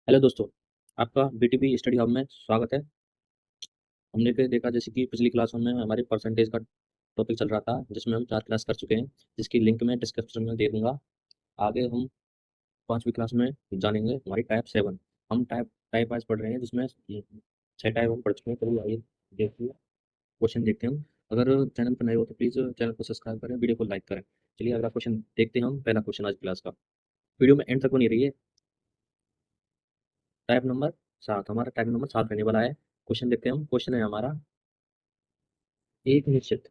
Hello दोस्तों, आपका BTP study hub में स्वागत है। हमने फिर देखा जैसे कि पिछली क्लासों में हमारे परसेंटेज का टॉपिक चल रहा था, जिसमें हम 4 क्लास कर चुके हैं, जिसकी लिंक मैं डिस्क्रिप्शन में दे दूंगा। आगे हम 5वीं क्लास में जानेंगे हमारी टाइप 7। हम टाइप टाइप वाइज पढ़ रहे हैं, जिसमें 6 टाइप हम पढ़ चुके हैं। चलिए आइए देखते हैं, क्वेश्चन देखते हैं हम। अगर चैनल पर नए हो तो प्लीज़ चैनल को सब्सक्राइब करें, वीडियो को लाइक करें। चलिए अगला क्वेश्चन देखते हैं हम। पहला क्वेश्चन आज क्लास का, वीडियो में एंड तक बनी रहिए। टाइप नंबर 7, हमारा टाइप नंबर 7 रहने वाला है। क्वेश्चन देखते हैं हम। क्वेश्चन है हमारा, एक निश्चित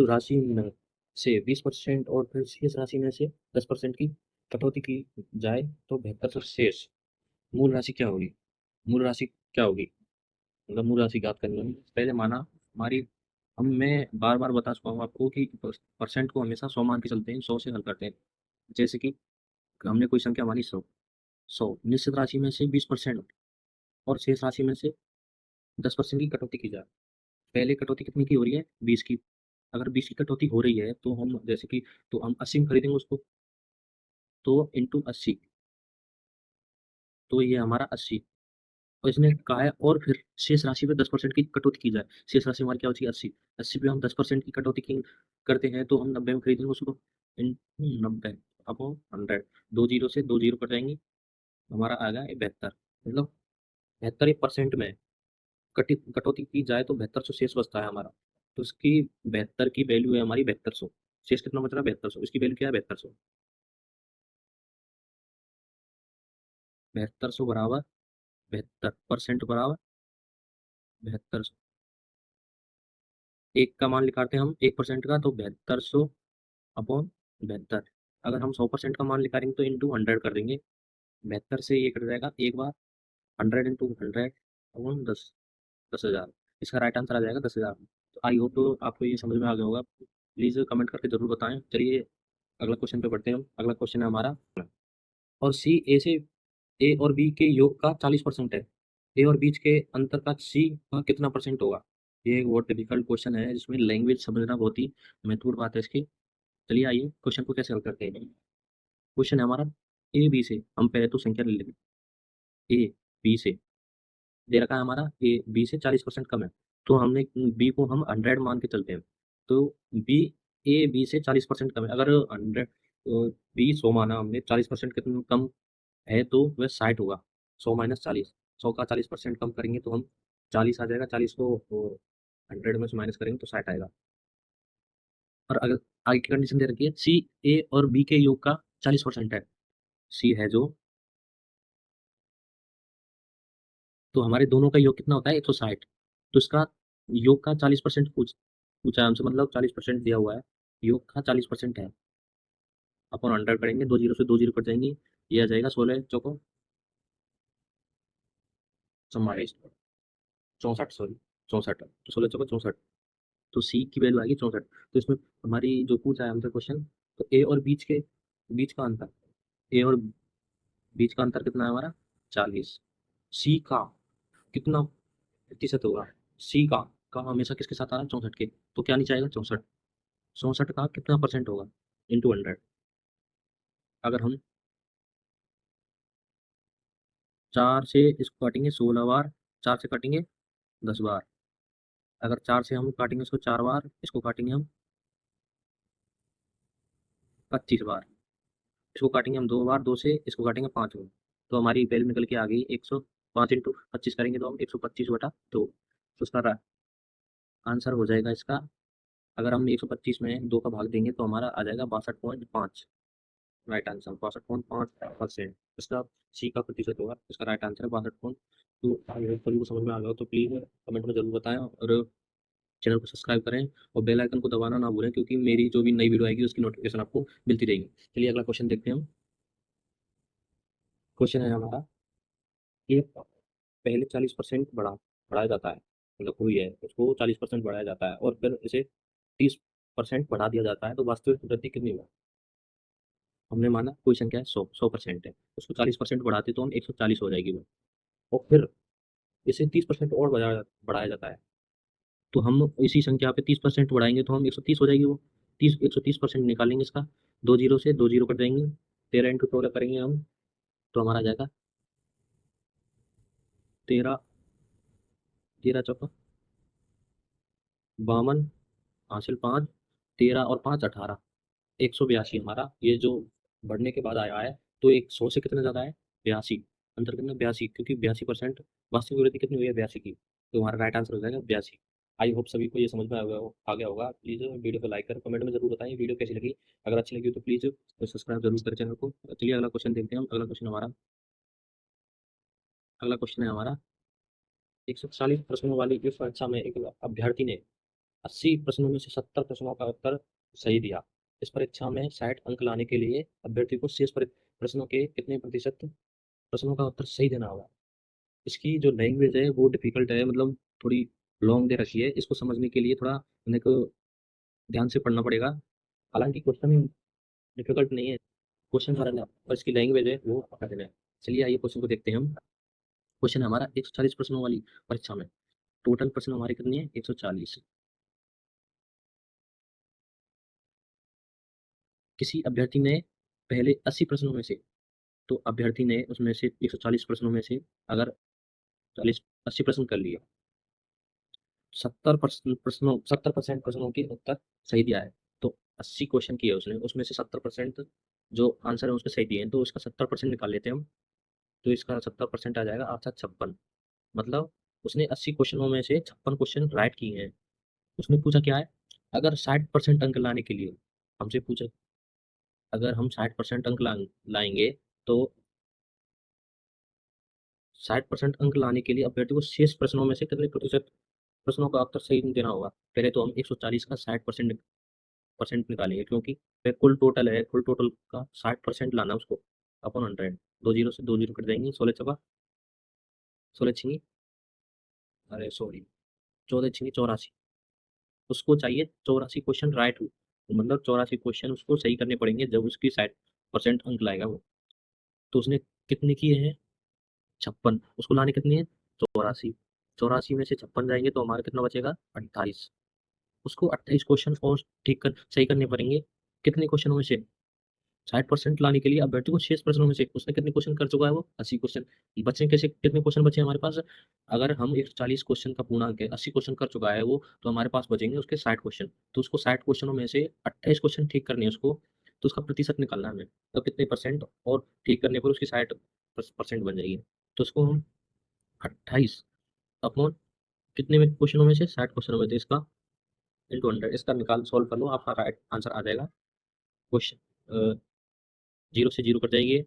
राशि में से 20% और फिर शेष राशि में से 10% की कटौती की जाए तो बेहतर तो शेष मूल राशि क्या होगी? मूल राशि क्या होगी? मतलब मूल राशि ज्ञात करनी है। पहले माना हमारी, हम मैं बार बार बता चुका हूँ आपको कि परसेंट को हमेशा 100 मान के चलते हैं, 100 से हल करते हैं। जैसे कि हमने कोई संख्या मानी 100 निश्चित राशि में से 20% और शेष राशि में से 10% की कटौती की जाए। पहले कटौती कितनी की हो रही है? 20 की। अगर 20 की कटौती हो रही है तो हम जैसे कि, तो हम 80 में खरीदेंगे उसको, तो इंटू 80, तो ये हमारा 80। और इसने कहा है और फिर शेष राशि पे 10% की कटौती की जाए। शेष राशि हमारी क्या होती है? 80। 80 पे हम 10% की कटौती की करते हैं तो हम 90 में खरीदेंगे उसको, इंटू 90 अपॉन 100। दो जीरो से दो जीरो कट जाएंगे, हमारा आ गया 72। मतलब 72 एक परसेंट में कटौती की जाए तो 7200 शेष बचता है हमारा। तो इसकी 72 की वैल्यू है हमारी 7200। शेष कितना बच रहा है? 7200। इसकी वैल्यू क्या है? 7200। 7200 बराबर 72% बराबर 7200। एक का मान निकालते हैं हम 1% का, तो 7200 अपॉन 72। अगर हम 100% का मान निकालेंगे तो इंटू 100 कर देंगे। 72 से ये कट जाएगा एक बार, 100 इंटू 100 अपॉन 10,000। इसका राइट आंसर आ जाएगा 10,000। तो आई होप तो आपको ये समझ में आ गया होगा। प्लीज़ कमेंट करके जरूर बताएं। चलिए अगला क्वेश्चन पे बढ़ते हैं हम। अगला क्वेश्चन है हमारा, और सी ए और बी के योग का 40% है। ए और बीच के अंतर का सी का कितना परसेंट होगा? ये एक बहुत डिफिकल्ट क्वेश्चन है, जिसमें लैंग्वेज समझना बहुत ही महत्वपूर्ण बात है इसकी। चलिए आइए क्वेश्चन को कैसे हल करते हैं। क्वेश्चन है हमारा, ए बी से हम पहले तो संख्या ले लेंगे। ए बी से दे रखा है हमारा, ए बी से 40% कम है, तो हमने बी को हम 100 मान के चलते हैं। तो बी, ए बी से 40% कम है। अगर 100, बी 100 माना हमने, 40% कितना कम है तो वह 60 होगा। 100 माइनस 40, 100 का 40% कम करेंगे तो हम 40 आ जाएगा। 40 को 100 में से माइनस करेंगे तो 60 आएगा। और अगर आगे की कंडीशन दे रखी है, सी ए और बी के योग का 40% है। सी है जो, तो हमारे दोनों का योग कितना होता है? 160। तो इसका योग का 40% पूछा है हमसे, मतलब 40% दिया हुआ है, योग का 40% है। अपन 100 करेंगे, दो जीरो से दो जीरो कट जाएंगे, ये आ जाएगा 16 चौको 44, 64, सॉरी 64, तो 16 चौको 64। तो सी की वैल्यू आएगी 64। तो इसमें हमारी जो पूछा है हमसे क्वेश्चन, तो ए और बीच का अंतर, ए और बीच का अंतर कितना है हमारा? 40। सी का कितना प्रतिशत होगा? सी का हमेशा किसके साथ आ रहा है? 64 के। तो क्या नीचे आएगा? 64। 64 का कितना परसेंट होगा? इंटू 100। अगर हम 4 से इसको काटेंगे 16 बार, 4 से काटेंगे 10 बार। अगर 4 से हम काटेंगे इसको 4 बार, इसको काटेंगे हम 25 बार। इसको काटेंगे हम 2 बार, 2 से इसको काटेंगे 5 बार। तो हमारी वैल्यू निकल के आ गई 105 इंटू 25 करेंगे तो हम 125/2। तो उसका आंसर हो जाएगा इसका, अगर हम 125 में 2 का भाग देंगे तो हमारा आ जाएगा 62.5। Right answer 62.5%। इसका सी का प्रतिशत होगा। इसका राइट आंसर है 62। तो आई होप सभी को समझ में आ गया हो, तो प्लीज़ कमेंट में जरूर बताएं, और चैनल को सब्सक्राइब करें और बेल आइकन को दबाना ना भूलें, क्योंकि मेरी जो भी नई वीडियो आएगी उसकी नोटिफिकेशन आपको मिलती रहेगी। चलिए अगला क्वेश्चन देखते हैं हम। क्वेश्चन है हमारा, ये पहले 40% बढ़ाया जाता है, मतलब हुई है उसको 40% बढ़ाया जाता है और फिर इसे 30% बढ़ा दिया जाता है, तो वास्तविक वृद्धि कितनी है? हमने माना कोई संख्या है 100% है, उसको 40% बढ़ाते तो हम 140 हो जाएगी वो, और फिर इसे 30% और बढ़ाया जाता है, तो हम इसी संख्या पे 30% बढ़ाएंगे तो हम 130 हो जाएगी वो। 30, 130% निकालेंगे इसका, दो जीरो से दो जीरो कट जाएंगे, 13 इंटू 16 करेंगे हम तो हमारा आ जाएगा 13, 13 चौका 52, हासिल 5, 13 और 5 18, 182 हमारा ये जो बढ़ने के बाद आया है। तो 100 से कितना ज़्यादा है? 82। अंतर कितना? 82, क्योंकि 82% वास्तविक वृद्धि कितनी हुई है? 82 की। तो हमारा राइट आंसर हो जाएगा 82। आई होप सभी को ये समझ में आ गया होगा। प्लीज़ वीडियो को लाइक कर कमेंट में जरूर बताएं वीडियो कैसी लगी। अगर अच्छी लगी हो तो प्लीज़ सब्सक्राइब जरूर करें चैनल को। चलिए अगला क्वेश्चन देखते हैं हम। अगला क्वेश्चन है हमारा 140 प्रश्नों वाली इस परीक्षा में एक अभ्यर्थी ने 80 प्रश्नों में से 70 प्रश्नों का उत्तर सही दिया। इस परीक्षा में 60 अंक लाने के लिए अभ्यर्थी को शेष प्रश्नों के कितने प्रतिशत प्रश्नों का उत्तर सही देना होगा। इसकी जो लैंग्वेज है वो डिफिकल्ट है, मतलब थोड़ी लॉन्ग दे रखी है। इसको समझने के लिए थोड़ा मेरे को ध्यान से पढ़ना पड़ेगा। हालांकि क्वेश्चन डिफिकल्ट नहीं है, क्वेश्चन सरल है, और इसकी लैंग्वेज है वो कठिन है। चलिए आइए क्वेश्चन को देखते हैं हम। क्वेश्चन है हमारा 140 प्रश्नों वाली परीक्षा में टोटल प्रश्न हमारे कितने हैं? 140। किसी अभ्यर्थी ने पहले 80 प्रश्नों में से, तो अभ्यर्थी ने उसमें से 140 प्रश्नों में से अगर 80 प्रश्न कर लिए, 70% प्रश्नों के उत्तर सही दिया है। तो 80 क्वेश्चन किए उसने, उसमें से 70% जो आंसर है उसके सही दिए हैं, तो इसका 70% निकाल लेते हैं हम। तो इसका 70% आ जाएगा 856। मतलब उसने 80 क्वेश्चनों में से 56 क्वेश्चन राइट किए हैं। उसने पूछा क्या है? अगर 60% अंक लाने के लिए हमसे पूछा, अगर हम 60% अंक लाएंगे तो 60% अंक लाने के लिए अभ्यर्थी को शेष प्रश्नों में से कितने प्रतिशत प्रश्नों का उत्तर सही देना होगा। पहले तो हम 140 का 60% परसेंट निकालेंगे, क्योंकि वह कुल टोटल है, कुल टोटल का 60% लाना है उसको अपॉन 100। दो जीरो से दो जीरो कट जाएंगे, 16 चौका 16 छिंगी, अरे सॉरी, 14 छिंगी 84। उसको चाहिए 84 क्वेश्चन राइट हो, मतलब 84 क्वेश्चन उसको सही करने पड़ेंगे जब उसकी 60% अंक लाएगा वो। तो उसने कितने किए हैं? 56। उसको लाने कितनी है? 84। 84 में से 56 जाएंगे तो हमारा कितना बचेगा? 28। उसको 28 क्वेश्चन और ठीक कर सही करने पड़ेंगे। कितने क्वेश्चनों में से? 60% लाने के लिए अभ्यर्थी को शेष प्रश्नों में से उसने कितने क्वेश्चन कर चुका है? वो 80 क्वेश्चन। बचे कैसे? कितने क्वेश्चन बचे हमारे पास? अगर हम 140 क्वेश्चन का पूर्णांक है, 80 क्वेश्चन कर चुका है वो, तो हमारे पास बचेंगे उसके 60 क्वेश्चन। तो उसको 60 क्वेश्चनों में से 28 क्वेश्चन ठीक करने हैं उसको, तो उसका प्रतिशत निकालना है हमें। तो कितने परसेंट और ठीक करने पर उसकी 60% बन जाएगी। तो उसको हम 28 अपॉन कितने में क्वेश्चनों में से? 60 क्वेश्चनों में, तो इसका इंटू 100, इसका निकाल सॉल्व कर लो, आपका राइट आंसर आ जाएगा। क्वेश्चन 0 से 0 कट जाएंगे,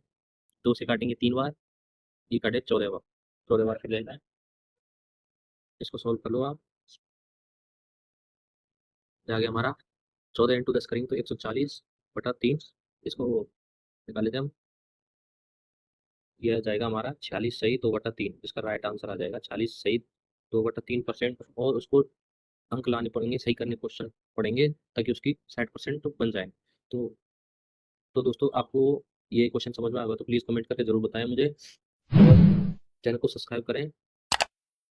2 से काटेंगे 3 बार, ये कटे 14 बार, 14 बार कट जाएगा। इसको सॉल्व कर लो आप, आ गया हमारा 14 इंटू 10 करेंगे तो 140/3। इसको निकाल लेते हैं हम, ये आ जाएगा हमारा 46 सही 2/3। इसका राइट आंसर आ जाएगा 46 सही 2/3%। और उसको अंक लाने पड़ेंगे, सही करने क्वेश्चन पड़ेंगे, ताकि उसकी 60% बन जाए। तो दोस्तों आपको ये क्वेश्चन समझ में आएगा तो प्लीज़ कमेंट करके ज़रूर बताएं मुझे, और चैनल को सब्सक्राइब करें,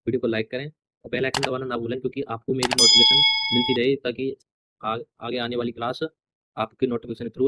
वीडियो को लाइक करें, और बेल आइकन दबाना ना भूलें, क्योंकि आपको मेरी नोटिफिकेशन मिलती रहे, ताकि आगे आने वाली क्लास आपके नोटिफिकेशन के थ्रू